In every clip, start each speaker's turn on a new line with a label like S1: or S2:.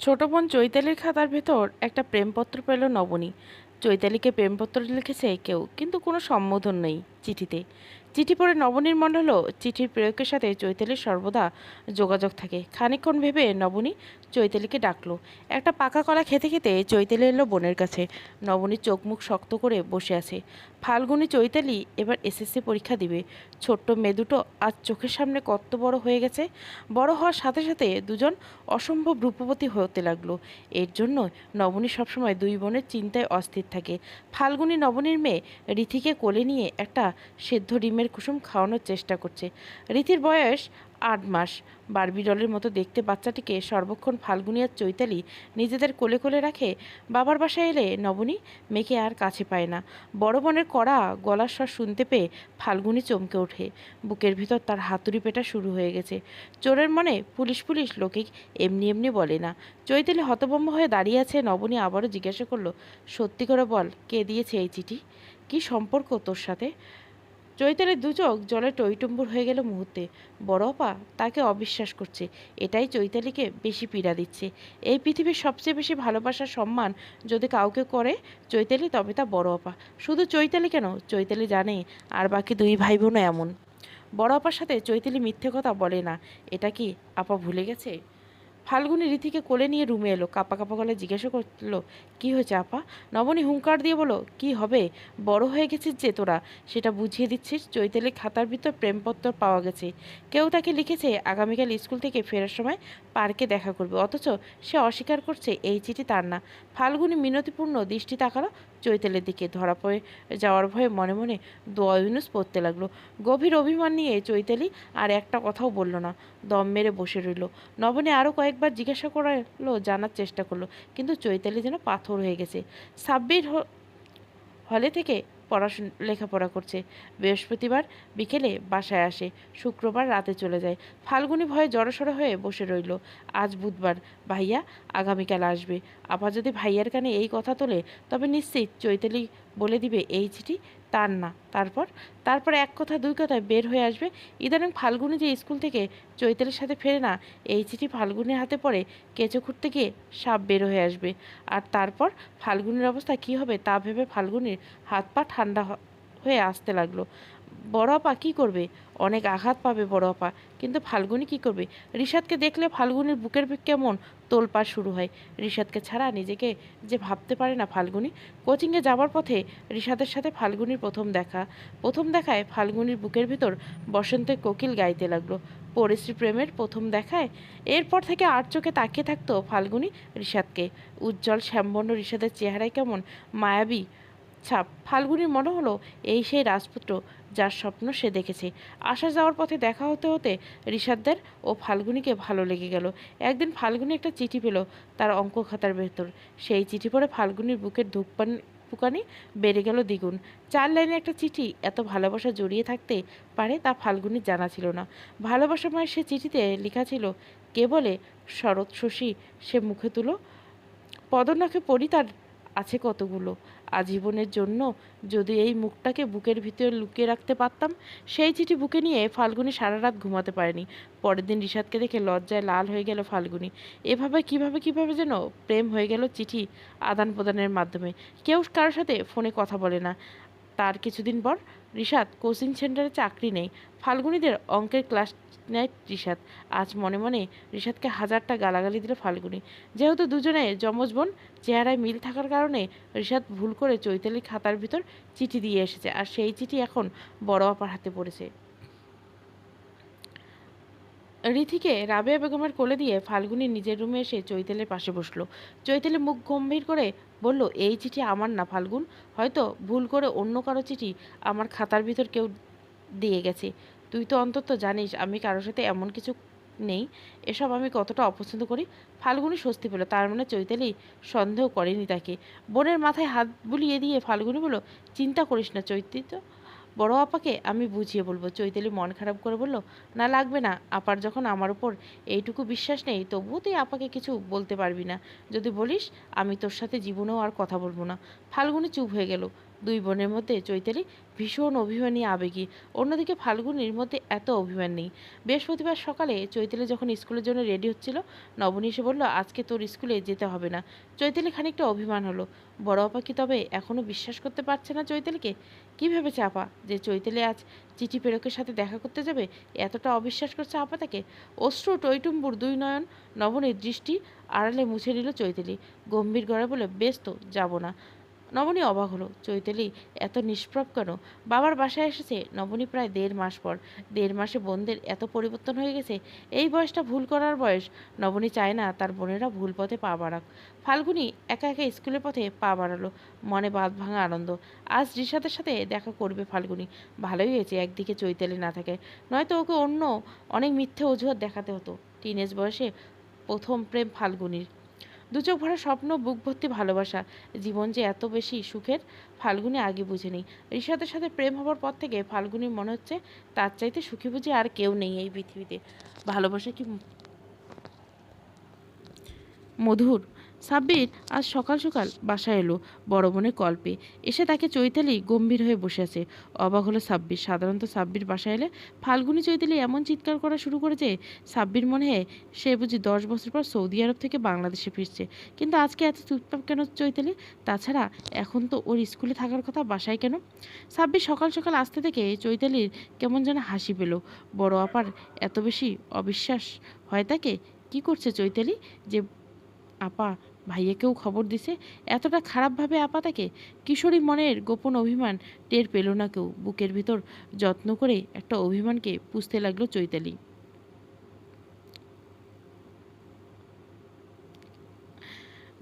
S1: ছোট বোন চৈতালির খাতার ভেতর একটা প্রেমপত্র পেল নবনী। চৈতালিকে প্রেমপত্র লিখেছে কেউ, কিন্তু কোনো সম্বোধন নেই চিঠিতে। চিঠি পড়ে নবনীর মনে হলো চিঠির প্রেরকের সাথে চৈতালির সর্বদা যোগাযোগ থাকে। খানিকক্ষণ ভেবে নবনী চৈতালিকে ডাকলো। একটা পাকা কলা খেতে খেতে চৈতালি এলো বোনের কাছে। নবনীর চোখ মুখ শক্ত করে বসে আছে। ফাল্গুনী চৈতালি এবার এসএসসি পরীক্ষা দিবে। ছোট্ট মেয়ে দুটো আজ চোখের সামনে কত বড় হয়ে গেছে। বড় হওয়ার সাথে সাথে দুজন অসম্ভব রূপবতী হতে লাগলো। এর জন্য নবনী সবসময় দুই বোনের চিন্তায় অস্থির থাকে। ফাল্গুনী নবনীর মেয়ে রীতিকে কোলে নিয়ে একটা সেদ্ধ ডিমের কুসুম খাওয়ানোর চেষ্টা করছে। রীতির বয়স 8 মাস। বারবি ডলের মতো দেখতে বাচ্চাটিকে সর্বক্ষণ ফাল্গুনী আর চৈতালি নিজেদের কোলে কোলে রাখে। বাবার বাসায় এলে নবনী মেয়েকে আর কাছে পায় না। বড় বোনের কড়া গলার স্বর শুনতে পেয়ে ফাল্গুনী চমকে ওঠে। বুকের ভিতর তার হাতুড়ি পেটা শুরু হয়ে গেছে। চোরের মনে পুলিশ পুলিশ লোকে এমনি এমনি বলে না। চৈতালি হতভম্ব হয়ে দাঁড়িয়ে আছে। নবনী আবারও জিজ্ঞাসা করলো, সত্যি করে বল, কে দিয়েছে এই চিঠি? কি সম্পর্ক তোর সাথে? চৈতালির দু চোখ জলে টইটুম্বুর হয়ে গেল মুহূর্তে। বড় আপা তাকে অবিশ্বাস করছে। এটাই চৈতালিকে বেশি পীড়া দিচ্ছে। এই পৃথিবীর সবচেয়ে বেশি ভালোবাসার সম্মান যদি কাউকে করে চৈতালি, তবে তা বড় আপা। শুধু চৈতালি কেন, চৈতালি জানে আর বাকি দুই ভাই বোনও এমন। বড় আপার সাথে চৈতালি মিথ্যে কথা বলে না, এটা কি আপা ভুলে গেছে? ফাল্গুনী রীতিকে কোলে নিয়ে রুমে এলো। কাপা কাপা গলায় জিজ্ঞাসা করলো, কি হয়েছে আপা? নবনী হুঙ্কার দিয়ে বলো, কি হবে, বড় হয়ে গেছিস যে তোরা, সেটা বুঝিয়ে দিচ্ছিস। চৈতালির খাতার ভিতর প্রেমপত্র পাওয়া গেছে। কেউ তাকে লিখেছে আগামীকাল স্কুল থেকে ফেরার সময় পার্কে দেখা করবে, অথচ সে অস্বীকার করছে এই চিঠি তার না। ফাল্গুনী মিনতিপূর্ণ দৃষ্টি তাকালো চৈতালির দিকে। ধরা পড়ে যাওয়ার ভয়ে মনে মনে দোয়া ইউনুস পড়তে লাগলো। গভীর অভিমান নিয়ে চৈতালি আর একটা কথাও বলল না, দম মেরে বসে রইল। নবনী আরও কয়েকবার জিজ্ঞাসা করলো, জানার চেষ্টা করলো, কিন্তু চৈতালি যেন পাথর হয়ে গেছে। সাব্বির হলে থেকে লেখাপড়া করছে। বৃহস্পতিবার বিকেলে বাসায় আসে, শুক্রবার রাতে চলে যায়। ফাল্গুনী ভয়ে জড়সড় হয়ে বসে রইল। আজ বুধবার, ভাইয়া আগামীকাল আসবে। আপা যদি ভাইয়ার কানে এই কথা তোলে, তবে নিশ্চিত চৈতালি বলে দিবে এই চিঠি তার না। তারপর তারপর এক কথা দুই কথায় বের হয়ে আসবে, ইদানিং ফাল্গুনী যে স্কুল থেকে চৈতালির সাথে ফেরে না, এই চিঠি ফাল্গুনির হাতে পড়ে কেঁচো খুঁড়তে গিয়ে সাপ বের হয়ে আসবে। আর তারপর ফাল্গুনির অবস্থা কী হবে তা ভেবে ফাল্গুনির হাত পা ঠান্ডা হয়ে আসতে লাগলো। বড় আপা কী করবে? অনেক আঘাত পাবে বড় আপা, কিন্তু ফাল্গুনি কী করবে? রিশাদকে দেখলে ফাল্গুনির বুকের কেমন তোলপাড় শুরু হয়। রিশাদকে ছাড়া নিজেকে যে ভাবতে পারে না ফাল্গুনি। কোচিংয়ে যাওয়ার পথে রিশাদের সাথে ফাল্গুনির প্রথম দেখা। প্রথম দেখায় ফাল্গুনির বুকের ভিতর বসন্তের কোকিল গাইতে লাগলো। পরিশ্রী প্রেমের প্রথম দেখায় এরপর থেকে আর চোখে তাকিয়ে থাকতো ফাল্গুনি রিশাদকে। উজ্জ্বল শ্যামবর্ণ রিশাদের চেহারায় কেমন মায়াবী ছাপ। ফাল্গুনির মনে হলো এই সেই রাজপুত্র যার স্বপ্ন সে দেখেছে। আসা যাওয়ার পথে দেখা হতে হতে রিশাদদের ও ফাল্গুনিকে ভালো লেগে গেল। একদিন ফাল্গুনি একটা চিঠি পেল তার অঙ্ক খাতার ভেতর। সেই চিঠি পড়ে ফাল্গুনির বুকের পুকানি বেড়ে গেল দ্বিগুণ। 4 লাইনের একটা চিঠি এত ভালোবাসা জড়িয়ে থাকতে পারে তা ফাল্গুনির জানা ছিল না। ভালোবাসাময় সে চিঠিতে লেখা ছিল, কে বলে শরৎ শশী সে মুখে তুলো, পদনখে পড়ি তার আছে কতগুলো, আজীবনের জন্য যদি এই মুখটাকে বুকের ভিতরে লুকিয়ে রাখতে পারতাম। সেই চিঠি বুকে নিয়ে ফাল্গুনি সারা রাত ঘুমাতে পারেনি। পরের দিন রিশাদকে দেখে লজ্জায় লাল হয়ে গেল ফাল্গুনি। এভাবে কিভাবে যেন প্রেম হয়ে গেল চিঠি আদান প্রদানের মাধ্যমে। কেউ কারোর সাথে ফোনে কথা বলে না। তার কিছুদিন পর রিশাদ কোচিং সেন্টারে চাকরি নেই। ফাল্গুনিদের অঙ্কের ক্লাস নেয় রিশাদ। আজ মনে মনে রিশাদকে হাজারটা গালাগালি দিল ফাল্গুনি। যেহেতু দুজনে যমজ বোন, চেহারায় মিল থাকার কারণে রিশাদ ভুল করে চৈতালির খাতার ভিতর চিঠি দিয়ে এসেছে, আর সেই চিঠি এখন বড় আপার হাতে পড়েছে। রিথিকে রাবেয়া বেগমের কোলে দিয়ে ফাল্গুনি নিজের রুমে এসে চৈতালির পাশে বসলো। চৈতালি মুখ গম্ভীর করে বলল, এই চিঠি আমার না ফাল্গুন, হয়তো ভুল করে অন্য কারো চিঠি আমার খাতার ভিতর কেউ দিয়ে গেছে। তুই তো অন্তত জানিস আমি কারোর সাথে এমন কিছু নেই। এসব আমি কতটা অপছন্দ করি। ফাল্গুনি স্বস্তি পেল, তার মানে চৈতালি সন্দেহ করেনি তাকে। বোনের মাথায় হাত বুলিয়ে দিয়ে ফাল্গুনি বলল, চিন্তা করিস না চৈতি, তো বড় আপাকে আমি বুঝিয়ে বলবো। চৈতালি মন খারাপ করে বলল, না লাগবে না, আপার যখন আমার উপর এইটুকু বিশ্বাস নেই, তবুও তুই আপাকে কিছু বলতে পারবি না। যদি বলিস আমি তোর সাথে জীবনেও আর কথা বলবো না। ফাল্গুনি চুপ হয়ে গেল। দুই বোনের মধ্যে চৈতালি ভীষণ অভিমানী আবেগী, অন্যদিকে ফাল্গুনীর মধ্যে এত অভিমান নেই। বৃহস্পতিবার সকালে চৈতালি যখন স্কুলের জন্য রেডি হচ্ছিল, নবনী এসে বলল, আজকে তোর স্কুলে যেতে হবে না। চৈতালি খানিকটা অভিমান হলো। বড় আপা কি তবে এখনও বিশ্বাস করতে পারছে না চৈতালিকে? কী ভেবেছে আপা যে চৈতালি আজ চিঠি প্রেরকের সাথে দেখা করতে যাবে? এতটা অবিশ্বাস করছে আপা তাকে? অশ্রু টইটুম্বুর দুই নয়ন নবনীর দৃষ্টি আড়ালে মুছে নিল চৈতালি। গম্ভীর গলায় বলে, বেশ তো, যাব না। নবনী অবাক হলো, চৈতালি এত নিষ্প্রভ কেন? বাবার বাসায় এসেছে নবনী প্রায় 1.5 মাস পর। 1.5 মাসে বোনদের এত পরিবর্তন হয়ে গেছে। এই বয়সটা ভুল করার বয়স। নবনী চায় না তার বোনেরা ভুল পথে পা বাড়াক। ফাল্গুনী একা একা স্কুলের পথে পা বাড়ালো, মনে বাঁধ ভাঙা আনন্দ। আজ রিশাদের সাথে দেখা করবে ফাল্গুনী। ভালোই হয়েছে একদিকে চৈতালি না থাকে, নয়তো ওকে অন্য অনেক মিথ্যে অজুহাত দেখাতে হতো। টিনেজ বয়সে প্রথম প্রেম ফাল্গুনীর। দু চোখ ভরা স্বপ্ন, বুক ভর্তি ভালোবাসা। জীবন যে এত বেশি সুখের ফাল্গুনী আগে বুঝেনি। রিশাদের সাথে প্রেম হবার পর থেকে ফাল্গুনীর মনে হচ্ছে তার চাইতে সুখী বুঝি আর কেউ নেই এই পৃথিবীতে। ভালোবাসা কি মধুর! সাব্বির আজ সকাল সকাল বাসায় এলো বড় বোনের কল পেয়ে। এসে তাকে চৈতালি গম্ভীর হয়ে বসে আছে। অবাক হলো সাব্বির। সাধারণত সাব্বির বাসায় এলে ফাল্গুনী চৈতালি এমন চিৎকার করা শুরু করেছে, সাব্বির মনে হয় সে বুঝি 10 বছর পর সৌদি আরব থেকে বাংলাদেশে ফিরছে। কিন্তু আজকে এত চুপচাপ কেন চৈতালি? তাছাড়া এখন তো ওর স্কুলে থাকার কথা, বাসায় কেন? সাব্বির সকাল সকাল আসতে থেকে চৈতালির কেমন যেন হাসি পেল। বড় আপার এত বেশি অবিশ্বাস হয় তাকে? কি করছে চৈতালি যে আপা ভাইয়াকেও খবর দিছে? এতটা খারাপভাবে আপা তাকে? কিশোরী মনের গোপন অভিমান টের পেল না কেউ। বুকের ভিতর যত্ন করে একটা অভিমানকে পুষতে লাগলো চৈতালি।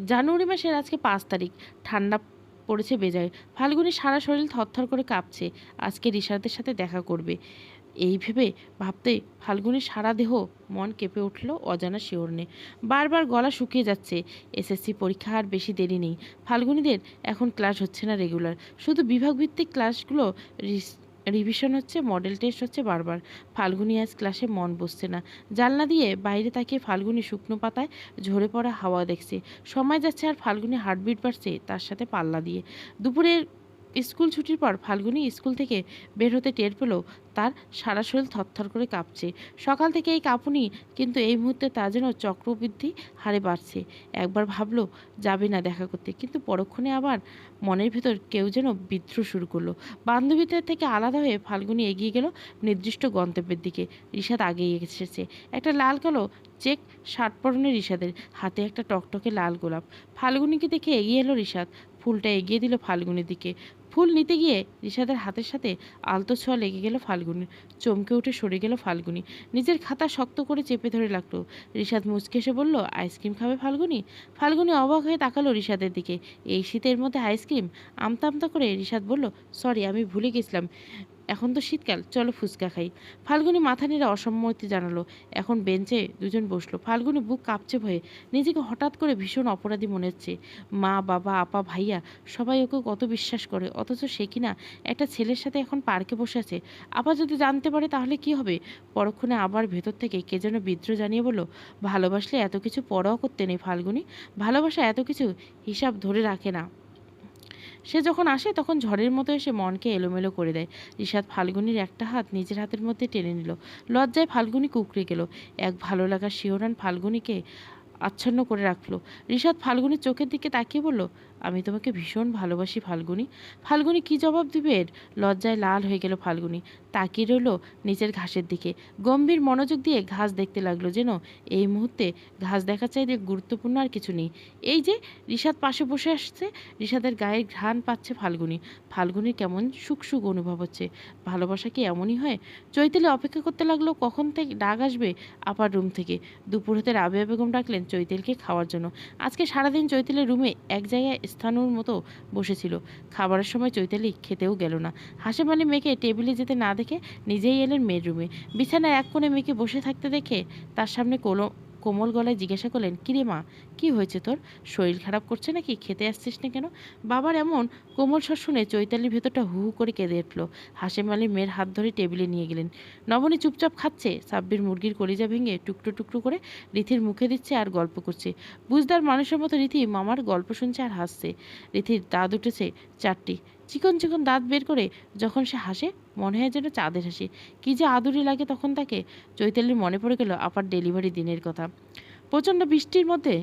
S1: জানুয়ারি মাসের আজকে 5 তারিখ। ঠান্ডা পড়েছে বেজায়। ফাল্গুনী সারা শরীর থরথর করে কাঁপছে। আজকে রিশাদের সাথে দেখা করবে এই ভেবে ভাবতে ফাল্গুনীর সারা দেহ মন কেঁপে উঠল অজানা শিহরণে। বারবার গলা শুকিয়ে যাচ্ছে। এসএসসি পরীক্ষা আর বেশি দেরি নেই। ফাল্গুনীদের এখন ক্লাস হচ্ছে না রেগুলার, শুধু বিভাগভিত্তিক ক্লাসগুলো রিভিশন হচ্ছে, মডেল টেস্ট হচ্ছে বারবার। ফাল্গুনী আজ ক্লাসে মন বসছে না। জানলা দিয়ে বাইরে তাকিয়ে ফাল্গুনী শুকনো পাতায় ঝরে পড়া হাওয়া দেখছে। সময় যাচ্ছে আর ফাল্গুনী হার্টবিট বাড়ছে তার সাথে পাল্লা দিয়ে। দুপুরের স্কুল ছুটির পর ফাল্গুনী স্কুল থেকে বের হতে টের পেল তার সারা শরীর থরথর করে কাঁপছে। সকাল থেকে এই কাঁপুনি, কিন্তু এই মুহূর্তে তা যেন চক্রবৃদ্ধি হারে বাড়ছে। একবার ভাবলো যাবে না দেখা করতে, কিন্তু পরক্ষণে আবার মনের ভিতর কেউ যেন বিদ্রোহ শুরু করলো। বান্ধবীদের থেকে আলাদা হয়ে ফাল্গুনী এগিয়ে গেল নির্দিষ্ট গন্তব্যের দিকে। রিশাদ আগেই এসেছে। একটা লাল কালো চেক শার্ট পরনে রিশাদের, হাতে একটা টকটকে লাল গোলাপ। ফাল্গুনীকে দেখে এগিয়ে এলো রিশাদ, ফুলটা এগিয়ে দিল ফাল্গুনির দিকে। ফুল নিতে গিয়ে রিশাদের হাতের সাথে আলতো ছোঁয়া লেগে গেল ফাল্গুনির। চমকে উঠে সরে গেল ফাল্গুনি। নিজের খাতা শক্ত করে চেপে ধরে রাখলো। রিশাদ মুচকে এসে বলল, আইসক্রিম খাবে ফাল্গুনি? ফাল্গুনি অবাক হয়ে তাকালো রিশাদের দিকে। এই শীতের মধ্যে আইসক্রিম? আমতা আমতা করে রিশাদ বলল, সরি, আমি ভুলে গেছিলাম, এখন তো শীতকাল, চলো ফুচকা খাই। ফাল্গুনি মাথা নেড়ে অসম্মতি জানালো। এখন বেঞ্চে দুজন বসলো। ফাল্গুনি বুক কাঁপছে ভয়ে। নিজেকে হঠাৎ করে ভীষণ অপরাধী মনে হচ্ছে। মা, বাবা, আপা, ভাইয়া সবাই ওকে কত বিশ্বাস করে, অথচ সে কিনা একটা ছেলের সাথে এখন পার্কে বসে আছে। আপা যদি জানতে পারে তাহলে কি হবে? পরক্ষণে আবার ভেতর থেকে কে যেন বিদ্রোহ জানিয়ে বলল, ভালোবাসলে এত কিছু পরোয়া করতে নেই ফাল্গুনি। ভালোবাসা এত কিছু হিসাব ধরে রাখে না। সে যখন আসে তখন ঝড়ের মতো এসে মনকে এলোমেলো করে দেয়। রিশাদ ফাল্গুনির একটা হাত নিজের হাতের মধ্যে টেনে নিল। লজ্জায় ফাল্গুনি কুঁকড়ে গেল। এক ভালো লাগার শিহরণ ফাল্গুনিকে আচ্ছন্ন করে রাখলো। রিশাদ ফাল্গুনির চোখের দিকে তাকিয়ে বলল, আমি তোমাকে ভীষণ ভালোবাসি ফাল্গুনি। ফাল্গুনি কি জবাব দিবে এর? লজ্জায় লাল হয়ে গেল ফাল্গুনি। তাকিয়ে রইল নিচের ঘাসের দিকে। গম্ভীর মনোযোগ দিয়ে ঘাস দেখতে লাগলো, যেন এই মুহূর্তে ঘাস দেখার চাইতে গুরুত্বপূর্ণ আর কিছু নেই। এই যে রিশাদ পাশে বসে আসছে, রিশাদের গায়ের ঘ্রাণ পাচ্ছে ফাল্গুনি। ফাল্গুনির কেমন সুখ সুখ অনুভব হচ্ছে। ভালোবাসা কি এমনই হয়? চৈতালি অপেক্ষা করতে লাগলো কখন থেকে ডাক আসবে আপার রুম থেকে। দুপুর হতে রাবেয়া বেগম ডাকলেন চৈতালিকে খাওয়ার জন্য। আজকে সারাদিন চৈতালির রুমে এক জায়গায় স্থানুর মতো বসেছিল। খাবারের সময় চৈতালি খেতেও গেল না। হাসেম আলী মেয়েকে টেবিলে যেতে না দেখে নিজেই এলেন মেয়ের রুমে। বিছানায় এক কোণে মেয়েকে বসে থাকতে দেখে তার সামনে কোমল গলায় জিজ্ঞাসা করলেন, কিরে মা, কি হয়েছে তোর? শরীর খারাপ করছে নাকি? খেতে আসছিস না কেন? বাবার এমন কোমল স্বর শুনে চৈতালির ভেতরটা হু হু করে কেঁদে উঠল। হাসেম আলী মেয়ের হাত ধরে টেবিলে নিয়ে গেলেন। নবনী চুপচাপ খাচ্ছে। সাব্বির মুরগির কলিজা ভেঙে টুকরো টুকরো করে রীতির মুখে দিচ্ছে আর গল্প করছে। বুঝদার মানুষের মতো রীতি মামার গল্প শুনছে আর হাসছে। রীতির দাঁত উঠেছে 4টি, চিকন চিকন দাঁত বের করে যখন সে হাসে মনে হয় যেন চাঁদের হাসি। কি যে আদুরি লাগে তখন তাকে। চৈতালির মনে পড়ে গেল আপার ডেলিভারি দিনের কথা। প্রচণ্ড বৃষ্টির মধ্যে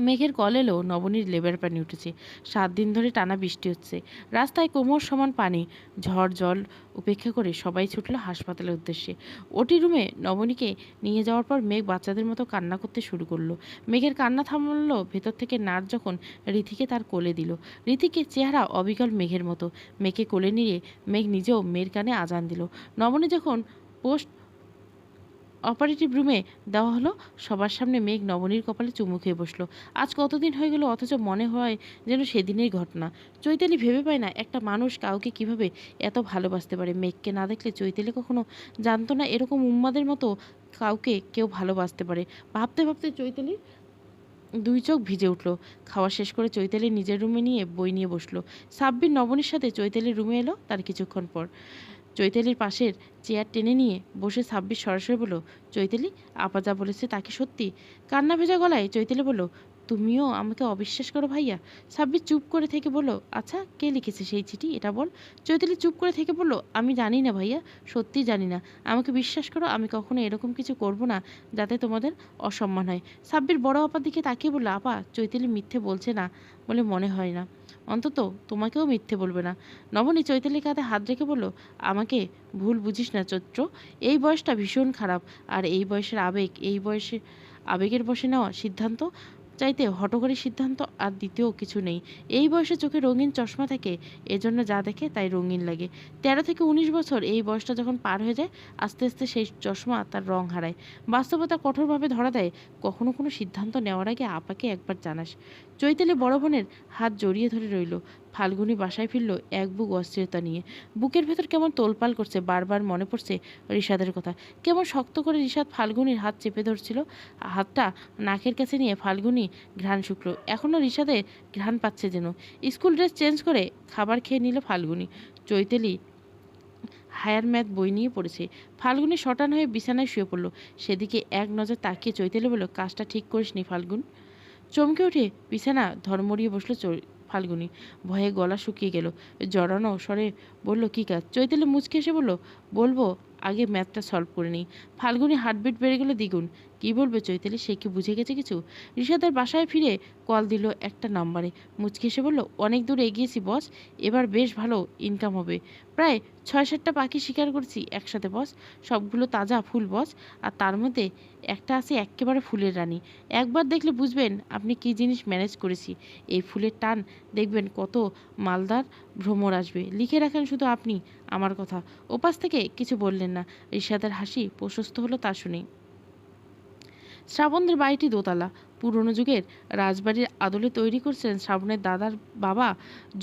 S1: মেঘের কল এলো, নবনীর লেবার পানি উঠেছে। 7 দিন ধরে টানা বৃষ্টি হচ্ছে। রাস্তায় কোমর সমান পানি। ঝড় জল উপেক্ষা করে সবাই ছুটল হাসপাতালের উদ্দেশ্যে। ওটি রুমে নবনীকে নিয়ে যাওয়ার পর মেঘ বাচ্চাদের মতো কান্না করতে শুরু করলো। মেঘের কান্না থামলো ভেতর থেকে নার্স যখন রীতিকে তার কোলে দিল। রীতিকে চেহারা অবিকল মেঘের মতো। মেঘকে কোলে নিয়ে মেঘ নিজেও মেয়ের কানে আজান দিল। নবনী যখন পোস্ট অপারেটিভ রুমে দেওয়া হলো, সবার সামনে মেঘ নবনীর কপালে চুমু খেয়ে বসলো। আজ কতদিন হয়ে গেল, অথচ মনে হয় যেন সেদিনের ঘটনা। চৈতালি ভেবে পায় না একটা মানুষ কাউকে কিভাবে এত ভালোবাসতে পারে। মেঘকে না দেখলে চৈতালি কখনো জানতো না এরকম উন্মাদের মতো কাউকে কেউ ভালোবাসতে পারে। ভাবতে ভাবতে চৈতালির 2 চোখ ভিজে উঠল। খাওয়া শেষ করে চৈতালি নিজের রুমে নিয়ে বই নিয়ে বসলো। সাব্বির নবনীর সাথে চৈতালির রুমে এলো তার কিছুক্ষণ পর। চৈতালির পাশের চেয়ার টেনে নিয়ে বসে সাব্বির সরাসরি বলল, চৈতালি, আপা যা বলেছে তা কি সত্যি? কান্না ভেজা গলায় চৈতালি বলল, তুমিও আমাকে অবিশ্বাস করো ভাইয়া? সাব্বির চুপ করে থেকে বলল, আচ্ছা কে লিখেছে সেই চিঠি এটা বল। চৈতালি চুপ করে থেকে বলল, আমি জানি না ভাইয়া, সত্যি জানি না। আমাকে বিশ্বাস করো, আমি কখনো এরকম কিছু করব না যাতে তোমাদের অসম্মান হয়। সাব্বির বড় আপার দিকে তাকিয়ে বলল, আপা, চৈতালি মিথ্যে বলছে না বলে মনে হয় না। অন্তত তোমাকেও মিথ্যে বলবে না। নবনী চৈতালির কাঁধে হাত রেখে বলল, আমাকে ভুল বুঝিস না চৈত্র। এই বয়সটা ভীষণ খারাপ। আর এই বয়সের আবেগ, এই বয়সে আবেগের বশে নেওয়া সিদ্ধান্ত চাইতে হঠকারী সিদ্ধান্ত আর দ্বিতীয় কিছু নেই। এই বয়সে চোখে রঙিন চশমা থাকে, এজন্য যা দেখে তাই রঙিন লাগে। 13 থেকে 19 বছর এই বয়সটা যখন পার হয়ে যায়, আস্তে আস্তে সেই চশমা তার রং হারায়। বাস্তবতা কঠোরভাবে ধরা দেয়। কখনো কোনো সিদ্ধান্ত নেওয়ার আগে আপাকে একবার জানাস। চৈতালি বড় বোনের হাত জড়িয়ে ধরে রইল। ফাল্গুনি বাসায় ফিরল এক বুক অস্থিরতা নিয়ে। বুকের ভেতর কেমন তোলপাল করছে। বারবার মনে পড়ছে ঋষাদের কথা। কেমন শক্ত করে ঋষাদ ফাল্গুনির হাত চেপে ধরছিল। হাতটা নাকের কাছে নিয়ে ফাল্গুনি ঘ্রাণ শুকল। এখনও ঋষাদে ঘ্রাণ পাচ্ছে যেন। স্কুল ড্রেস চেঞ্জ করে খাবার খেয়ে নিল ফাল্গুনি। চৈতালি হায়ার ম্যাথ বই নিয়ে পড়েছে। ফাল্গুনি শটান হয়ে বিছানায় শুয়ে পড়ল। সেদিকে এক নজর তাকিয়ে চৈতালি বলল, কাজটা ঠিক করিসনি ফাল্গুন। চমকে উঠে বিছানা ধর্মড়িয়ে বসলো ফাল্গুনি। ভয়ে গলা শুকিয়ে গেল। জড়ানো স্বরে বলল, কী কাজ? চৈতালি মুচকে এসে বলল, বলবো, আগে ম্যাথটা সলভ করে নিই। ফাল্গুনি হার্টবিট বেড়ে গেল দ্বিগুণ। কী বলবে চৈতালি? সে কি বুঝে গেছে কিছু? ঋষাদের বাসায় ফিরে কল দিল একটা নাম্বারে। মুচকে এসে বলল, অনেক দূর এগিয়েছি বস, এবার বেশ ভালো ইনকাম হবে। প্রায় 6-7টা পাখি শিকার করেছি একসাথে বস। সবগুলো তাজা ফুল বস। আর তার মধ্যে একটা আছে এক্কেবারে ফুলের রানী। একবার দেখলে বুঝবেন আপনি কী জিনিস ম্যানেজ করেছি। এই ফুলের টান দেখবেন কত মালদার ভ্রমর আসবে। লিখে রাখেন শুধু আপনি আমার কথা। ওপাশ থেকে কিছু বললেন না। ঋষাদের হাসি প্রশস্ত হলো তা শুনে। শ্রাবণদের বাড়িটি দোতলা। পুরনো যুগের রাজবাড়ির আদলে তৈরি করছেন শ্রাবণের দাদার বাবা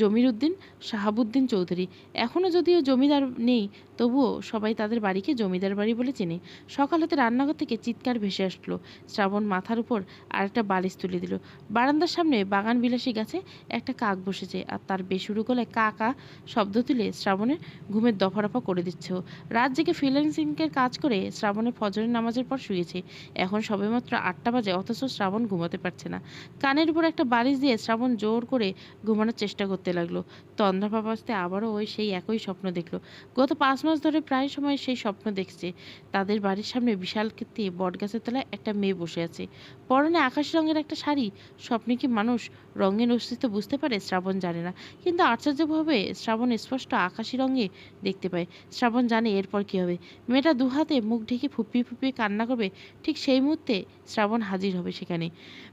S1: জমির উদ্দিন শাহাবুদ্দিন চৌধুরী। এখনও যদিও জমিদার নেই, তবুও সবাই তাদের বাড়িকে জমিদার বাড়ি বলে চেনে। সকাল হতে রান্নাঘর থেকে চিৎকার ভেসে আসলো। শ্রাবণ মাথার উপর আরেকটা বালিশ তুলে দিল। বারান্দার সামনে বাগান বিলাসী গাছে একটা কাক বসেছে, আর তার বেসুরো গলায় কা কা শব্দ তুলে শ্রাবণের ঘুমের দফারফা করে দিচ্ছে। রাত জেগে ফ্রিল্যান্সিংয়ের কাজ করে শ্রাবণের ফজরের নামাজের পর শুয়েছে। এখন সবেমাত্র 8টা বাজে, অথচ শ্রাবণ ঘুমাতে পারছে না। কানের উপর একটা বালিশ দিয়ে শ্রাবণ জোর করে ঘুমানোর চেষ্টা করতে লাগলো। তন্দ্রাভাবাস্তে আবারও ওই সেই একই স্বপ্ন দেখলো। গত 5 মাস ধরে প্রায় সময় সেই স্বপ্ন দেখছে। তাদের বাড়ির সামনে বিশালকৃতি বটগাছের তলায় একটা মেয়ে বসে আছে, পরনে আকাশি রঙের একটা শাড়ি। স্বপ্নে কি মানুষ রঙের অস্তিত্ব বুঝতে পারে? শ্রাবণ জানে না, কিন্তু আশ্চর্যভাবে শ্রাবণ স্পষ্ট আকাশি রঙে দেখতে পায়। শ্রাবণ জানে এরপর কী হবে। মেয়েটা দুহাতে মুখ ঢেকে ফুপিয়ে ফুপিয়ে কান্না করবে। ঠিক সেই মুহূর্তে শ্রাবণ হাজির হবে সেখানে।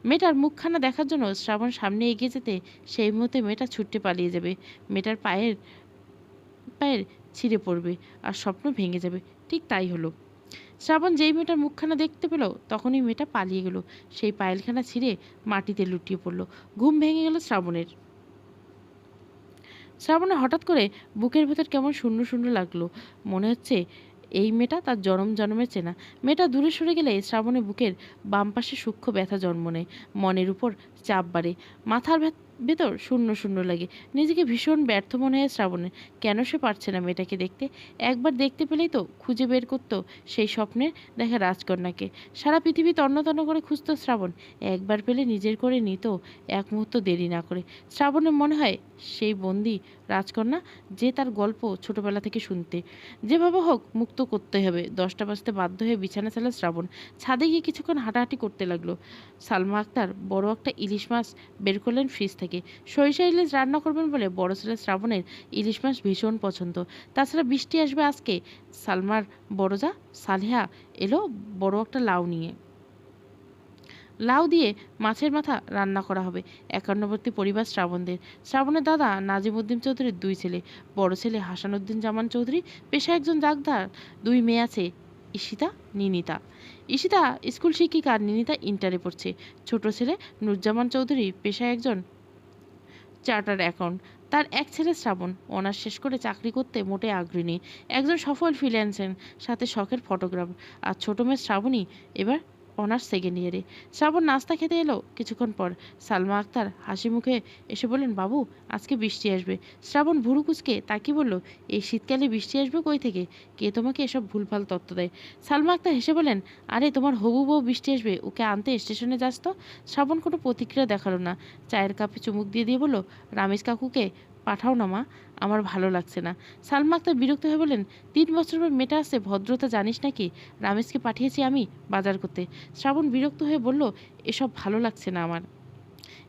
S1: মেয়েটার মুখখানা দেখার জন্য শ্রাবণ সামনে এগিয়ে যেতে সেই মুহূর্তে মেয়েটা ছুটতে পালিয়ে যাবে। মেয়েটার পায়ের পায়ের ছিঁড়ে পড়বে আর স্বপ্ন ভেঙে যাবে। ঠিক তাই হলো। শ্রাবণ যেই মেয়েটার মুখখানা দেখতে পেল, তখনই মেয়েটা পালিয়ে গেল। সেই পায়েলখানা ছিঁড়ে মাটিতে লুটিয়ে পড়ল। ঘুম ভেঙে গেল শ্রাবণের। শ্রাবণের হঠাৎ করে বুকের ভেতর কেমন শূন্য শূন্য লাগলো। মনে হচ্ছে এই মেয়েটা তার জনম জন্মের চেনা। মেয়েটা দূরে সরে গেলে শ্রাবণের বুকের বাম পাশে সূক্ষ্ম ব্যথা জন্ম নেয়। মনের উপর চাপ বাড়ে। ভেতর শূন্য শূন্য লাগে। নিজেকে ভীষণ ব্যর্থ মনে হয় শ্রাবণের। কেন সে পারছে না মেয়েটাকে দেখতে? একবার দেখতে পেলেই তো খুঁজে বের করতো সেই স্বপ্নের দেখা রাজকন্যাকে। সারা পৃথিবী তন্ন তন্ন করে খুঁজতো শ্রাবণ। একবার পেলে নিজের করে নিত এক মুহূর্ত দেরি না করে। শ্রাবণের মনে হয় সেই বন্দি রাজকন্যা, যে তার গল্প ছোটবেলা থেকে শুনতে। যেভাবে হোক মুক্ত করতে হবে। 10টা বাজতে বাধ্য হয়ে বিছানা ছাড়ল শ্রাবণ। ছাদে গিয়ে কিছুক্ষণ হাঁটাহাঁটি করতে লাগলো। সালমা আক্তার বড় একটা ইলিশ মাছ বের করলেন ফ্রিজ থেকে। সরিষা ইলিশ রান্না করবেন বলে বড় ছেলে শ্রাবণের ইলিশ মাছ ভীষণ পছন্দ। তাছাড়া বৃষ্টি আসবে আজকে। সালমার বড় যা সালেহা এলো বড় একটা লাউ নিয়ে। লাউ দিয়ে মাছের মাথা রান্না করা হবে। একান্নবর্তী পরিবার শ্রাবণদের। শ্রাবণের দাদা নাজিমউদ্দিন চৌধুরীর 2 ছেলে। বড় ছেলে হাসানুদ্দিন জামান চৌধুরী পেশায় একজন ডাক্তার। 2 মেয়ে আছে, ঈশিতা, নিনিতা। ঈশিতা স্কুল শিক্ষিকা, নিনিতা ইন্টারে পড়ছে। ছোট ছেলে নুরজামান চৌধুরী পেশায় একজন চার্টার অ্যাকাউন্ট। তার এক ছেলে শ্রাবণ অনার্স শেষ করে চাকরি করতে মোটে আগ্রহী নেই। একজন সফল ফ্রিল্যান্সার, সাথে শখের ফটোগ্রাফার। আর ছোট মেয়ে শ্রাবণী এবার অনার্স সেকেন্ড ইয়ারে। শ্রাবণ নাস্তা খেতে এলো কিছুক্ষণ পর। সালমা আক্তার হাসি মুখে এসে বললেন, বাবু আজকে বৃষ্টি আসবে। শ্রাবণ ভুরু কুচকে তাকিয়ে বলল, এই শীতকালে বৃষ্টি আসবে কই থেকে? কে তোমাকে এসব ভুলভাল তত্ত্ব দেয়? সালমা আক্তার হেসে বলেন, আরে তোমার হবু বউ বৃষ্টি আসবে, ওকে আনতে স্টেশনে যাস তো। শ্রাবণ কোনো প্রতিক্রিয়া দেখালো না। চায়ের কাপে চুমুক দিয়ে দিয়ে বলল, রামেশ কাকুকে পাঠাও না মা, আমার ভালো লাগছে না। সালমা আক্তার বিরক্ত হয়ে বলেন, 3 বছর পর মেয়েটা আসছে, ভদ্রতা জানিস নাকি? রামেশকে পাঠিয়েছি আমি বাজার করতে। শ্রাবণ বিরক্ত হয়ে বলল, এসব ভালো লাগছে না আমার,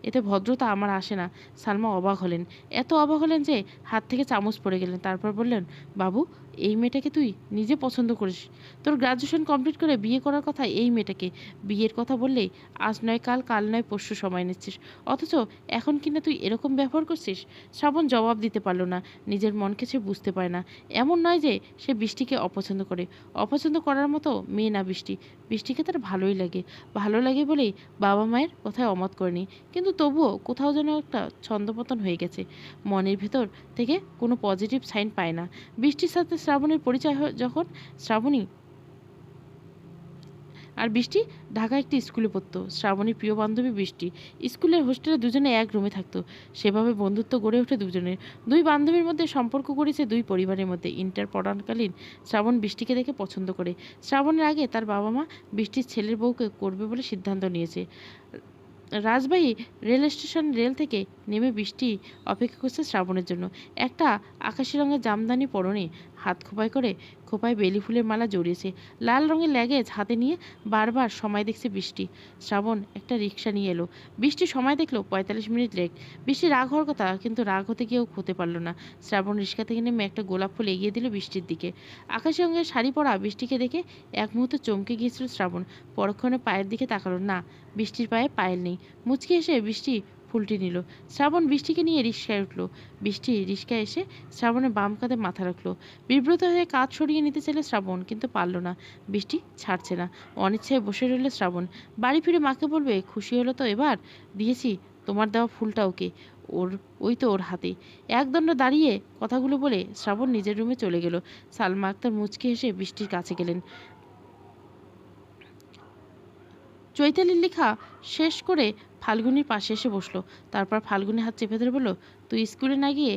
S1: এতে ভদ্রতা আমার আসে না। সালমা অবাক হলেন। এত অবাক হলেন যে হাত থেকে চামচ পড়ে গেলেন। তারপর বললেন, বাবু এই মেয়েটাকে তুই নিজে পছন্দ করিস? তোর গ্রাজুয়েশন কমপ্লিট করে বিয়ে করার কথা এই মেয়েটাকে। বিয়ের কথা বললেই আজ নয় কাল, কাল নয় পরশু সময় নিচ্ছিস, অথচ এখন কিনা তুই এরকম ব্যবহার করছিস। শ্রাবণ জবাব দিতে পারল না। নিজের মনকে সে বুঝতে পারে না। এমন নয় যে সে বৃষ্টিকে অপছন্দ করে। অপছন্দ করার মতো মেয়ে না বৃষ্টি। বৃষ্টিকে তার ভালোই লাগে। ভালো লাগে বলেই বাবা মায়ের কথায় অমত করেনি। কিন্তু তবুও কোথাও যেন একটা ছন্দপতন হয়ে গেছে। মনের ভেতর থেকে কোনো পজিটিভ সাইন পায় না। বৃষ্টির সাথে শ্রাবণের পরিচয় হয় যখন, শ্রাবণী আর বৃষ্টি ঢাকা একটি স্কুলে পড়তো। শ্রাবণীর প্রিয় বান্ধবী বৃষ্টি। স্কুলের হোস্টেলে দুজনে এক রুমে থাকতো। সেভাবে বন্ধুত্ব গড়ে ওঠে দুজনের। 2 বান্ধবীর মধ্যে সম্পর্ক গড়েছে 2 পরিবারের মধ্যে। ইন্টার পড়াকালীন শ্রাবণ বৃষ্টিকে দেখে পছন্দ করে। শ্রাবণের আগে তার বাবা মা বৃষ্টির ছেলের বউকে করবে বলে সিদ্ধান্ত নিয়েছে। রাজবাহী রেল স্টেশন রেল থেকে নেমে বৃষ্টি অপেক্ষা করছে শ্রাবণের জন্য। একটা আকাশি রঙের জামদানি পরনে, হাত খোপায় বেলি ফুলের মালা জড়িয়েছে। লাল রঙের ল্যাগেজ হাতে নিয়ে বারবার সময় দেখছে বৃষ্টি। শ্রাবণ একটা রিক্সা নিয়ে এলো। বৃষ্টি সময় দেখলো 45 মিনিট লেট। বৃষ্টি রাগ হওয়ার কথা, কিন্তু রাগ হতে গিয়েও হতে পারলো না। শ্রাবণ রিক্সা থেকে নেমে একটা গোলাপ ফুল এগিয়ে দিল বৃষ্টির দিকে। আকাশি রঙের শাড়ি পরা বৃষ্টিকে দেখে এক মুহূর্তে চমকে গিয়েছিল শ্রাবণ। পরক্ষণে পায়ের দিকে তাকালো, না, বৃষ্টির পায়ে পায়েল নেই। মুচকি এসে বৃষ্টি ফুলটি নিল। শ্রাবণ বৃষ্টিকে নিয়ে রিক্সায় উঠল। বৃষ্টি রিক্সায় এসে শ্রাবণের বাম কাঁধে মাথা রাখলো। বিব্রত হয়ে কাঁধ সরিয়ে নিতে চাইলে শ্রাবণ, কিন্তু পারল না। বৃষ্টি ছাড়ছে না। অনিচ্ছায় বসে রইল শ্রাবণ। বাড়ি ফিরে মাকে বলবে, খুশি হলো তো এবার? দিয়েছি তোমার দেওয়া ফুলটা ওকে, ওর ওই তো ওর হাতে। একদণ্ড দাঁড়িয়ে কথাগুলো বলে শ্রাবণ নিজের রুমে চলে গেল। সালমা আক্তার মুচকি হেসে বৃষ্টির কাছে গেলেন। চৈতালির লেখা শেষ করে ফাল্গুনির পাশে এসে বসলো। তারপর ফাল্গুনি হাত চেপে ধরে বলল, তুই স্কুলে না গিয়ে